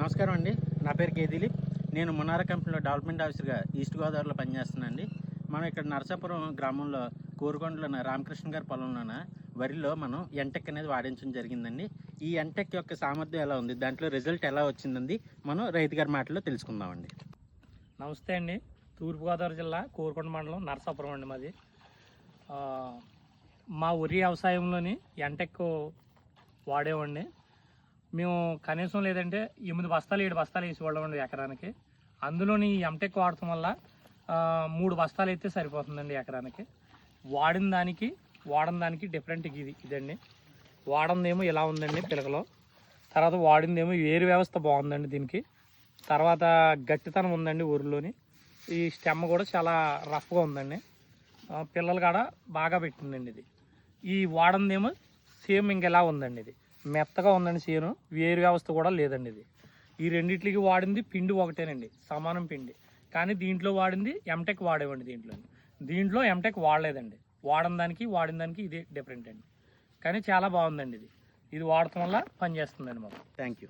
నమస్కారం అండి. నా పేరు కే దిలీప్. నేను మునారా కంపెనీలో డెవలప్మెంట్ ఆఫీసర్గా ఈస్ట్ గోదావరిలో పనిచేస్తున్నానండి. మనం ఇక్కడ నరసాపురం గ్రామంలో కోరుకొండలో రామకృష్ణ గారి పొలంలోన వరిలో మనం ఎంటెక్ అనేది వాడించడం జరిగిందండి. ఈ ఎంటెక్ యొక్క సామర్థ్యం ఎలా ఉంది, దాంట్లో రిజల్ట్ ఎలా వచ్చిందండి, మనం రైతు గారి మాటలో తెలుసుకుందామండి. నమస్తే అండి. తూర్పుగోదావరి జిల్లా కోరుకొండ మండలం నరసాపురం అండి మాది. మా వరి వ్యవసాయంలోని ఎంటెక్ వాడేవండి. మేము కనీసం లేదంటే 8 బస్తాలు 7 బస్తాలు వేసేవాళ్ళమండి ఎకరానికి. అందులోని ఈ ఎంటెక్ వాడటం వల్ల 3 బస్తాలు అయితే సరిపోతుందండి ఎకరానికి. వాడిన దానికి డిఫరెంట్ ఇదండి. వాడిందేమో ఇలా ఉందండి పిలకలో, తర్వాత వాడిందేమో వేరు వ్యవస్థ బాగుందండి దీనికి, తర్వాత గట్టితనం ఉందండి ఊరిలోని. ఈ స్టెమ్ కూడా చాలా రఫ్గా ఉందండి, పిల్లలు కాడ బాగా పెట్టిందండి ఇది. ఈ వాడందేమో సేమ్ ఇంకెలా ఉందండి, ఇది మెత్తగా ఉందండి చేను, వేరు వ్యవస్థ కూడా లేదండి ఇది. ఈ రెండిట్లకి వాడింది పిండి ఒకటేనండి, సమానం పిండి. కానీ దీంట్లో వాడింది ఎంటెక్ వాడేవండి. దీంట్లో ఎంటెక్ వాడలేదండి. వాడిన దానికి ఇదే డిఫరెంట్ అండి. కానీ చాలా బాగుందండి ఇది వాడటం వల్ల పనిచేస్తుందండి మాకు. Thank you.